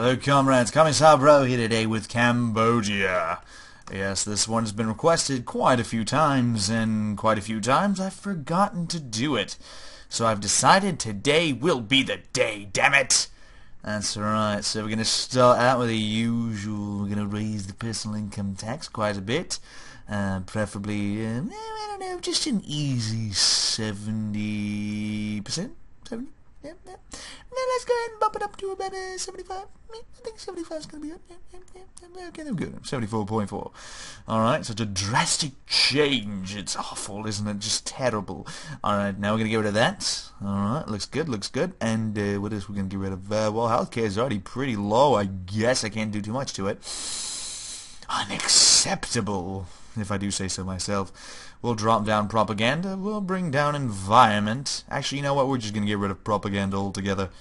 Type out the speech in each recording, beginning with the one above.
Hello comrades, Commissar Bro here today with Cambodia. Yes, this one's been requested quite a few times, and quite a few times I've forgotten to do it. So I've decided today will be the day, damn it! That's right, so we're going to start out with the usual. We're going to raise the personal income tax quite a bit. Preferably, I don't know, just an easy 70%? 70? Yeah. Now let's go ahead and bump it up to about 75. I think 75 is going to be up. Yeah, okay, I'm good. 74.4. Alright, such a drastic change. It's awful, isn't it? Just terrible. Alright, now we're going to get rid of that. Alright, looks good. And what else we're going to get rid of? Well, healthcare is already pretty low. I guess I can't do too much to it. Unacceptable, if I do say so myself. We'll drop down propaganda. We'll bring down environment. Actually, you know what? We're just going to get rid of propaganda altogether.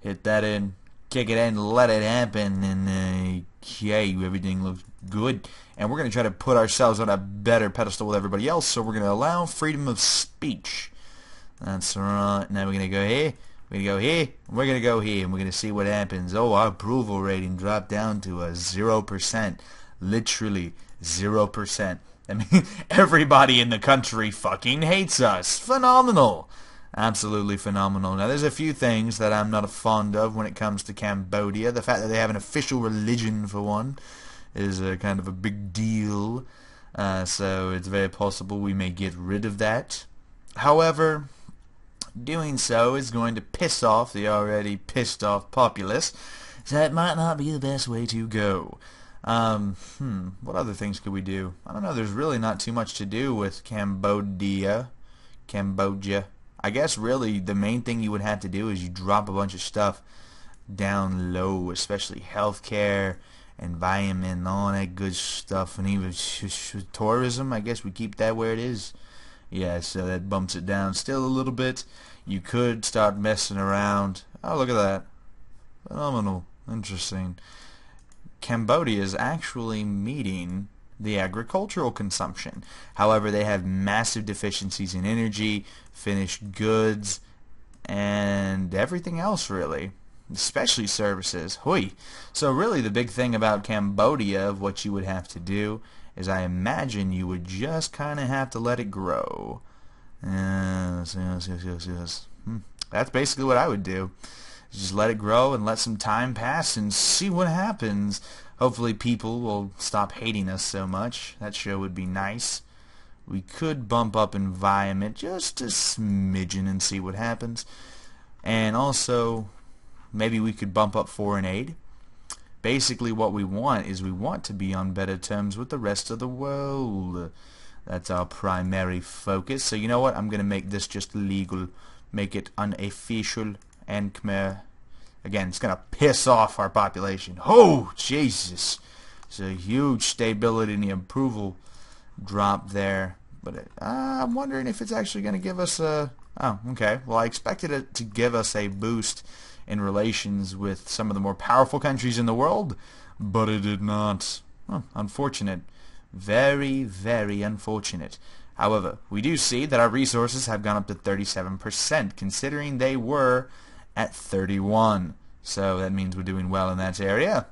Hit that in. Kick it in. Let it happen. And, okay, everything looks good. And we're going to try to put ourselves on a better pedestal with everybody else. So we're going to allow freedom of speech. That's right. Now we're going to go here. We're going to go here. We're going to go here. And we're going to see what happens. Oh, our approval rating dropped down to a 0%. Literally 0%. I mean, everybody in the country fucking hates us. Phenomenal. Absolutely phenomenal. Now, there's a few things that I'm not fond of when it comes to Cambodia. The fact that they have an official religion, for one, is kind of a big deal. So it's very possible we may get rid of that. However, doing so is going to piss off the already pissed off populace. So it might not be the best way to go. What other things could we do? I don't know, there's really not too much to do with Cambodia. I guess really the main thing you would have to do is you drop a bunch of stuff down low, especially healthcare, environment, all that good stuff, and even tourism. I guess we keep that where it is. Yeah, so that bumps it down still a little bit. You could start messing around. Oh, look at that. Phenomenal. Interesting. Cambodia is actually meeting the agricultural consumption. However, they have massive deficiencies in energy, finished goods, and everything else really, especially services. Hui. So really the big thing about Cambodia of what you would have to do is I imagine you would just kind of have to let it grow. Yes. That's basically what I would do. Just let it grow and let some time pass and see what happens. Hopefully people will stop hating us so much. That sure would be nice. We could bump up environment just a smidgen and see what happens. And also, maybe we could bump up foreign aid. Basically what we want is we want to be on better terms with the rest of the world. That's our primary focus. So you know what? I'm going to make this just legal. Make it unofficial. And Khmer, again, it's going to piss off our population. Oh, Jesus. It's a huge stability and the approval drop there. But I'm wondering if it's actually going to give us a... Oh, okay. Well, I expected it to give us a boost in relations with some of the more powerful countries in the world, but it did not. Unfortunate. Very, very unfortunate. However, we do see that our resources have gone up to 37%, considering they were at 31. So that means we're doing well in that area.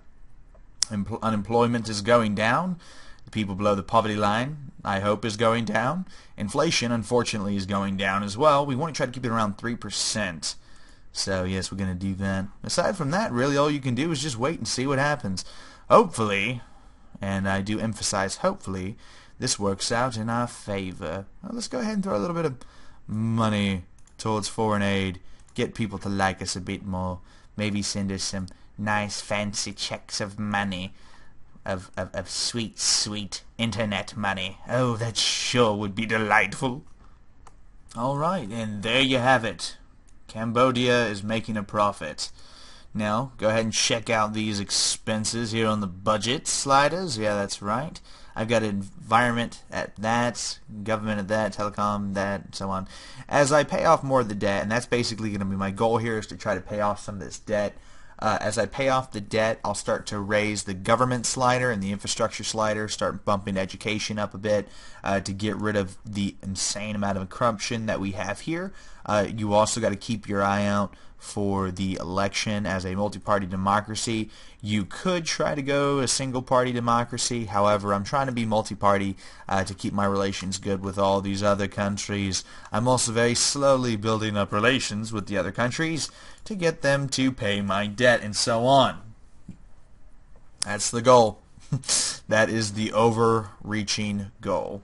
Unemployment is going down. The people below the poverty line, I hope, is going down. Inflation, unfortunately, is going down as well. We want to try to keep it around 3%. So yes, we're going to do that. Aside from that, really all you can do is just wait and see what happens. Hopefully, and I do emphasize hopefully, this works out in our favor. Well, let's go ahead and throw a little bit of money towards foreign aid. Get people to like us a bit more. Maybe send us some nice fancy checks of money. Of sweet, sweet internet money. Oh, that sure would be delightful. Alright, and there you have it. Cambodia is making a profit. Now, go ahead and check out these expenses here on the budget sliders. Yeah, that's right. I've got environment at that, government at that, telecom, that, and so on. As I pay off more of the debt, and that's basically going to be my goal here, is to try to pay off some of this debt. As I pay off the debt, I'll start to raise the government slider and the infrastructure slider, start bumping education up a bit to get rid of the insane amount of corruption that we have here. You also got to keep your eye out for the election as a multi-party democracy. You could try to go a single-party democracy. However, I'm trying to be multi-party to keep my relations good with all these other countries. I'm also very slowly building up relations with the other countries to get them to pay my debt and so on. That's the goal. That is the overreaching goal.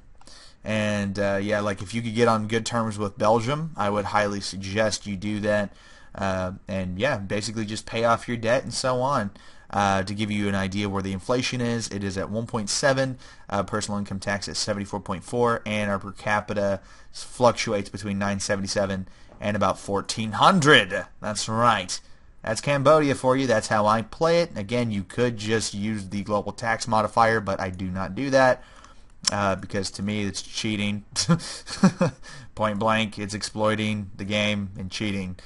And yeah, like if you could get on good terms with Belgium, I would highly suggest you do that. And yeah, basically just pay off your debt and so on. To give you an idea where the inflation is, it is at 1.7, personal income tax at 74.4, and our per capita fluctuates between 977 and about 1,400. That's right. That's Cambodia for you. That's how I play it. Again, you could just use the global tax modifier, but I do not do that because to me it's cheating. Point blank, it's exploiting the game and cheating.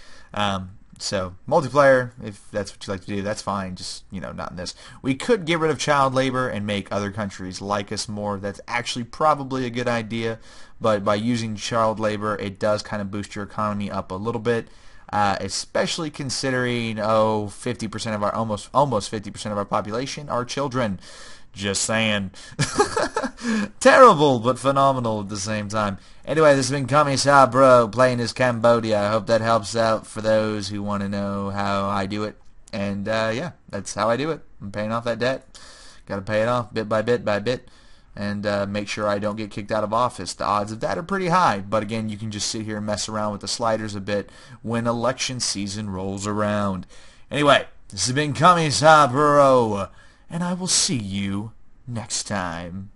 So multiplayer, if that's what you like to do, that's fine. Just, you know, not in this. We could get rid of child labor and make other countries like us more. That's actually probably a good idea. But by using child labor, it does kind of boost your economy up a little bit. Especially considering 50% of our almost 50% of our population are children. Just saying. Terrible but phenomenal at the same time. Anyway, this has been Commissar Bro playing as Cambodia. I hope that helps out for those who want to know how I do it. And yeah, that's how I do it. I'm paying off that debt. Got to pay it off bit by bit by bit. And make sure I don't get kicked out of office. The odds of that are pretty high. But again, you can just sit here and mess around with the sliders a bit when election season rolls around. Anyway, this has been Commissar Bro, and I will see you next time.